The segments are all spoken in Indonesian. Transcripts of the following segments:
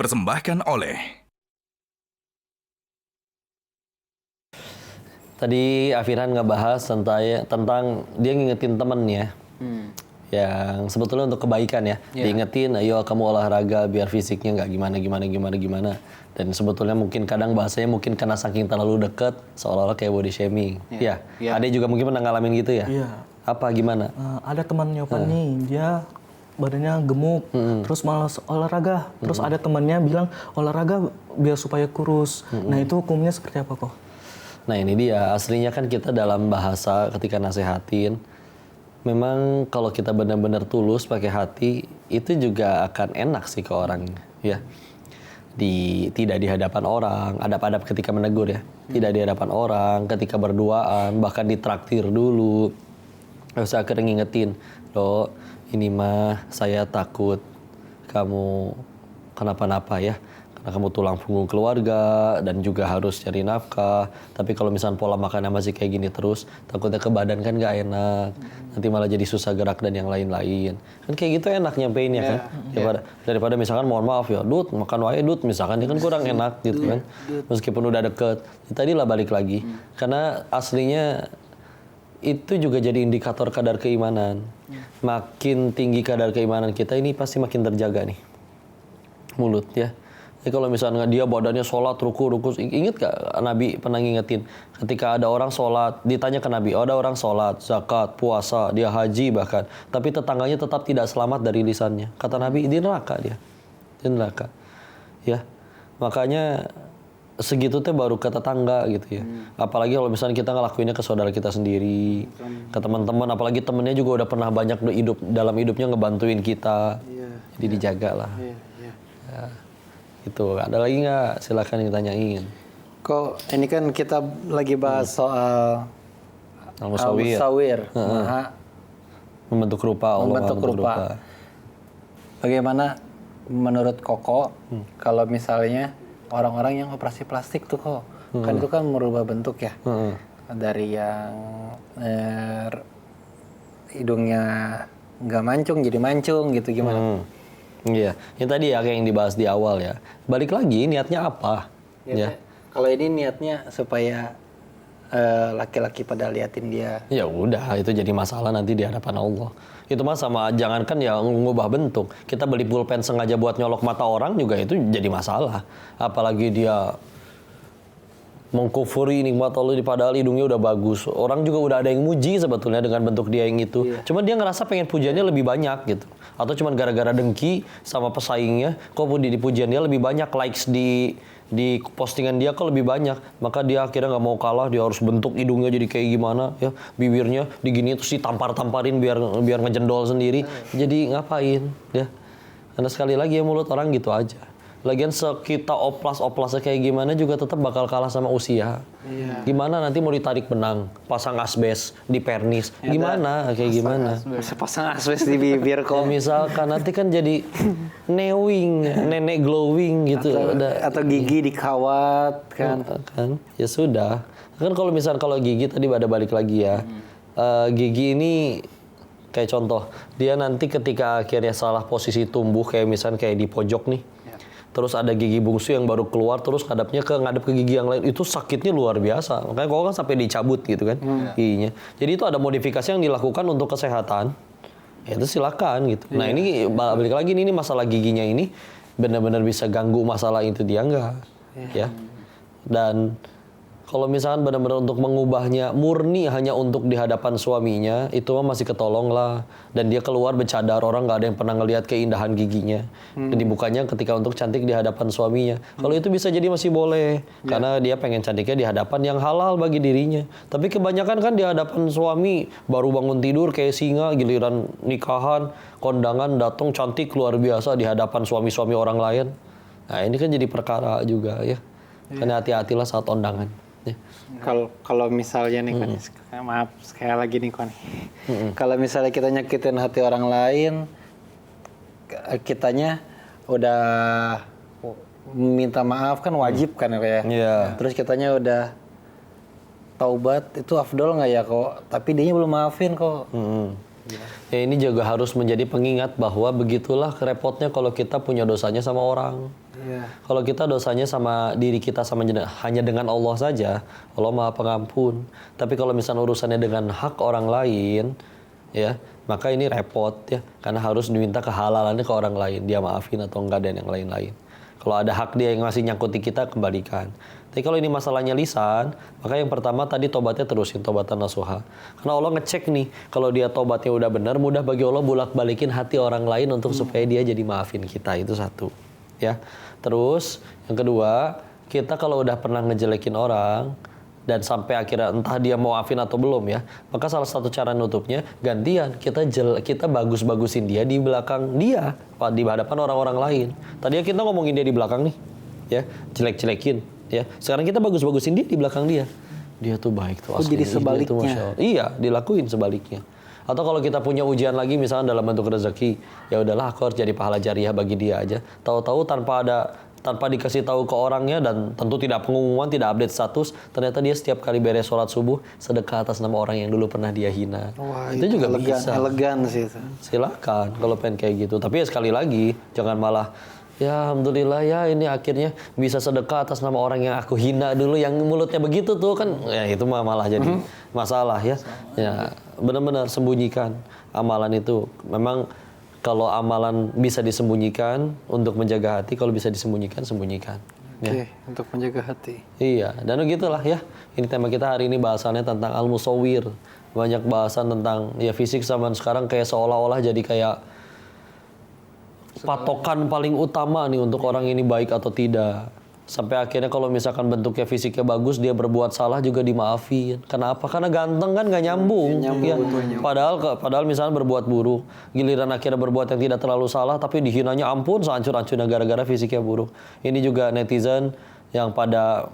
dipersembahkan oleh... Tadi Afiran ngebahas tentang dia ngingetin temennya yang sebetulnya untuk kebaikan ya. Diingetin, ayo kamu olahraga biar fisiknya nggak gimana. Dan sebetulnya mungkin kadang bahasanya mungkin karena saking terlalu deket seolah-olah kayak body shaming. Ada juga mungkin pernah ngalamin gitu ya? Iya. Apa gimana? Ada temannya Fani, dia badannya gemuk, terus malas olahraga. Terus ada temannya bilang olahraga biar supaya kurus. Nah itu hukumnya seperti apa kok? Nah ini dia, aslinya kan kita dalam bahasa ketika nasehatin, memang kalau kita benar-benar tulus pakai hati, itu juga akan enak sih ke orang, ya. Tidak di hadapan orang, adab-adab ketika menegur ya. Tidak di hadapan orang, ketika berduaan, bahkan ditraktir dulu. Terus akhirnya ngingetin, loh ini mah saya takut kamu kenapa-napa ya. Karena kamu tulang punggung keluarga dan juga harus cari nafkah. Tapi kalau misalnya pola makannya masih kayak gini terus, takutnya ke badan kan gak enak. Nanti malah jadi susah gerak dan yang lain-lain. Kan kayak gitu enak nyampeinnya kan. Daripada misalkan mohon maaf ya, Dut makan wae Dut misalkan, dia kan kurang enak gitu kan. Meskipun udah deket. Tadi lah balik lagi. Karena aslinya itu juga jadi indikator kadar keimanan. Makin tinggi kadar keimanan kita ini pasti makin terjaga nih. Mulut ya. Jadi kalau misalnya dia badannya sholat, ruku, inget gak Nabi pernah ngingetin ketika ada orang sholat, ditanya ke Nabi, ada orang sholat, zakat, puasa, dia haji bahkan, tapi tetangganya tetap tidak selamat dari lisannya. Kata Nabi, di neraka dia. Di neraka. Ya, makanya segitu teh baru ke tetangga gitu ya. Apalagi kalau misalnya kita ngelakuinnya ke saudara kita sendiri, ke teman-teman, apalagi temennya juga udah pernah banyak dalam hidupnya ngebantuin kita. Jadi dijaga lah. Ya. Gitu. Ada lagi nggak? Silakan ditanyain. Kok ini kan kita lagi bahas soal al-musawwir. Membentuk rupa Allah. Membentuk rupa. Bagaimana menurut Koko kalau misalnya orang-orang yang operasi plastik tuh kok kan itu kan merubah bentuk ya. Dari yang hidungnya nggak mancung jadi mancung gitu gimana? Iya, yang tadi ya kayak yang dibahas di awal ya. Balik lagi niatnya apa? Ya. Kalau ini niatnya supaya laki-laki pada liatin dia. Ya udah, itu jadi masalah nanti di hadapan Allah. Itu mah sama jangankan ya ngubah bentuk. Kita beli pulpen sengaja buat nyolok mata orang juga itu jadi masalah. Apalagi dia mengkufuri nikmat Allah padahal hidungnya udah bagus. Orang juga udah ada yang muji sebetulnya dengan bentuk dia yang itu. Cuma dia ngerasa pengen pujiannya lebih banyak gitu. Atau cuma gara-gara dengki sama pesaingnya, kok di pujian dia lebih banyak, likes di postingan dia kok lebih banyak. Maka dia akhirnya nggak mau kalah, dia harus bentuk hidungnya jadi kayak gimana ya, bibirnya digini terus ditampar-tamparin biar ngejendol sendiri. Jadi ngapain ya? Karena sekali lagi ya mulut orang gitu aja. Lagian kita oplasnya kayak gimana juga tetap bakal kalah sama usia. Gimana nanti mau ditarik benang, pasang asbes di pernis, gimana kayak gimana? Pasang asbes di bibir kok. Ya, misalkan nanti kan jadi newing, nenek glowing gitu. Atau gigi dikawat kan. Ya sudah. Kan kalau gigi tadi ada balik lagi ya. Gigi ini kayak contoh, dia nanti ketika akhirnya salah posisi tumbuh kayak misalnya kayak di pojok nih. Terus ada gigi bungsu yang baru keluar, terus ngadep ke gigi yang lain, itu sakitnya luar biasa. Makanya kok kan sampai dicabut gitu kan giginya. Jadi itu ada modifikasi yang dilakukan untuk kesehatan. Ya itu silakan gitu. Nah ini balik lagi ini masalah giginya ini benar-benar bisa ganggu masalah itu dia enggak. Ya. Dan kalau misalkan benar-benar untuk mengubahnya murni hanya untuk di hadapan suaminya, itu mah masih ketolong lah. Dan dia keluar bercadar, orang nggak ada yang pernah ngelihat keindahan giginya. Dan dibukanya ketika untuk cantik di hadapan suaminya. Kalau itu bisa jadi masih boleh, karena dia pengen cantiknya di hadapan yang halal bagi dirinya. Tapi kebanyakan kan di hadapan suami, baru bangun tidur kayak singa, giliran nikahan, kondangan, datang cantik luar biasa di hadapan suami-suami orang lain. Nah ini kan jadi perkara juga ya. Karena hati-hatilah saat undangan. Kalau misalnya nih Kon, maaf sekali lagi nih Kon. Kalau misalnya kita nyakitin hati orang lain, kitanya udah minta maaf kan wajib kan ya. Terus kitanya udah taubat, itu afdol nggak ya kok? Tapi dianya belum maafin kok. Ya ini juga harus menjadi pengingat bahwa begitulah repotnya kalau kita punya dosanya sama orang. Iya. Kalau kita dosanya sama diri kita hanya dengan Allah saja, Allah Maha Pengampun. Tapi kalau misalnya urusannya dengan hak orang lain, ya, maka ini repot ya, karena harus diminta kehalalannya ke orang lain, dia maafin atau enggak dan yang lain-lain. Kalau ada hak dia yang masih nyangkuti kita, kembalikan. Tapi kalau ini masalahnya lisan, maka yang pertama tadi tobatnya terusin, tobatan nasuha. Karena Allah ngecek nih, kalau dia tobatnya udah benar, mudah bagi Allah bulak-balikin hati orang lain untuk supaya dia jadi maafin kita. Itu satu. Ya. Terus yang kedua, kita kalau udah pernah ngejelekin orang dan sampai akhirnya entah dia mau maafin atau belum ya, maka salah satu cara nutupnya gantian, kita bagus-bagusin dia di belakang dia, di hadapan orang-orang lain. Tadinya kita ngomongin dia di belakang nih, ya, jelek-jelekin, ya. Sekarang kita bagus-bagusin dia di belakang dia. Dia tuh baik tuh aslinya. Jadi sebaliknya. Itu, Masya Allah. Iya, dilakuin sebaliknya. Atau kalau kita punya ujian lagi misalnya dalam bentuk rezeki, ya udahlah aku harus jadi pahala jariah bagi dia aja. Tahu-tahu tanpa dikasih tahu ke orangnya dan tentu tidak pengumuman, tidak update status, ternyata dia setiap kali beres sholat subuh sedekah atas nama orang yang dulu pernah dia hina. Wah, itu juga elegan, bisa. Elegan sih itu. Silakan kalau pengen kayak gitu. Tapi ya sekali lagi jangan malah ya alhamdulillah ya ini akhirnya bisa sedekah atas nama orang yang aku hina dulu, yang mulutnya begitu tuh kan ya itu malah jadi masalah ya. Ya benar-benar sembunyikan amalan itu. Memang kalau amalan bisa disembunyikan untuk menjaga hati, kalau bisa disembunyikan, sembunyikan. Oke, untuk menjaga hati. Iya, dan begitulah ya. Ini tema kita hari ini bahasannya tentang al-musawwir. Banyak bahasan tentang ya fisik zaman sekarang kayak seolah-olah jadi kayak patokan paling utama nih untuk orang ini baik atau tidak. Sampai akhirnya kalau misalkan bentuknya fisiknya bagus, dia berbuat salah juga dimaafin. Kenapa? Karena ganteng kan nggak nyambung. Ya. Padahal misalnya berbuat buruk, giliran akhirnya berbuat yang tidak terlalu salah, tapi dihinanya ampun sehancur-hancurnya gara-gara fisiknya buruk. Ini juga netizen yang pada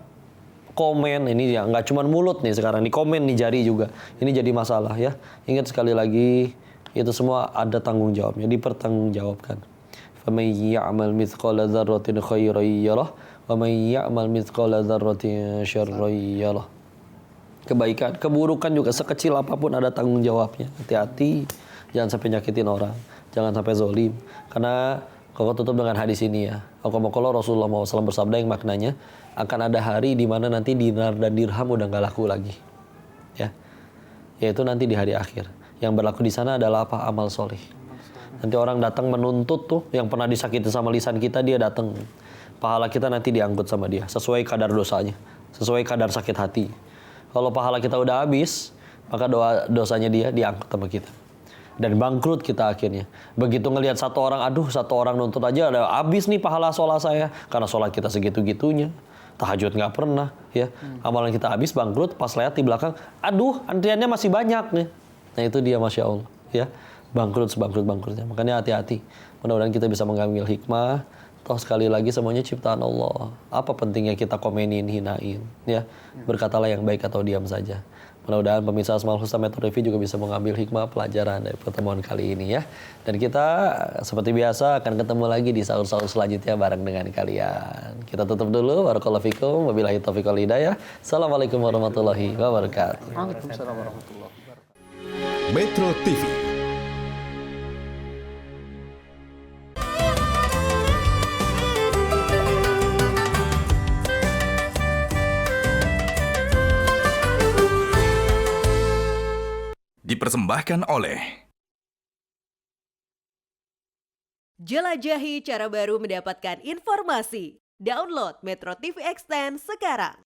komen, ini ya nggak cuma mulut nih sekarang, di komen nih jari juga. Ini jadi masalah ya. Ingat sekali lagi, itu semua ada tanggung jawabnya, dipertanggungjawabkan. فَمَنْ يَعْمَلْ مِثْقَالَ ذَرَّةٍ خَيْرًا يَرَهُ وَمَنْ يَعْمَلْ مِثْقَالَ ذَرَّةٍ شَرًّا يَرَهُ. Kebaikan, keburukan juga sekecil apapun ada tanggung jawabnya. Hati-hati, jangan sampai nyakitin orang, jangan sampai zolim. Karena kalau tutup dengan hadis ini ya, kalau Rasulullah SAW bersabda yang maknanya akan ada hari di mana nanti dinar dan dirham udah nggak laku lagi, ya, yaitu nanti di hari akhir. Yang berlaku di sana adalah apa? Amal soleh. Nanti orang datang menuntut tuh, yang pernah disakiti sama lisan kita, dia datang. Pahala kita nanti diangkut sama dia, sesuai kadar dosanya, sesuai kadar sakit hati. Kalau pahala kita udah habis, maka dosanya dia diangkut sama kita. Dan bangkrut kita akhirnya. Begitu ngelihat satu orang nuntut aja, ada habis nih pahala sholat saya. Karena sholat kita segitu-gitunya. Tahajud nggak pernah, ya. Amalan kita habis, bangkrut, pas lihat di belakang, antriannya masih banyak nih. Nah itu dia, Masya Allah, ya. Bangkrut sebangkrut-bangkrutnya. Makanya hati-hati. Mudah-mudahan kita bisa mengambil hikmah. Toh sekali lagi semuanya ciptaan Allah. Apa pentingnya kita komenin, hinain, ya? Berkatalah yang baik atau diam saja. Mudah-mudahan pemirsa Asmaul Husna Metro TV juga bisa mengambil hikmah pelajaran dari pertemuan kali ini ya. Dan kita seperti biasa akan ketemu lagi di sahur-sahur selanjutnya bareng dengan kalian. Kita tutup dulu. Barakallahu fikum. Wabillahi taufiq wal hidayah. Assalamualaikum warahmatullahi wabarakatuh. Waalaikumsalam warahmatullahi wabarakatuh. Metro TV. Dipersembahkan oleh Jelajahi cara baru mendapatkan informasi. Download Metro TV Extend sekarang.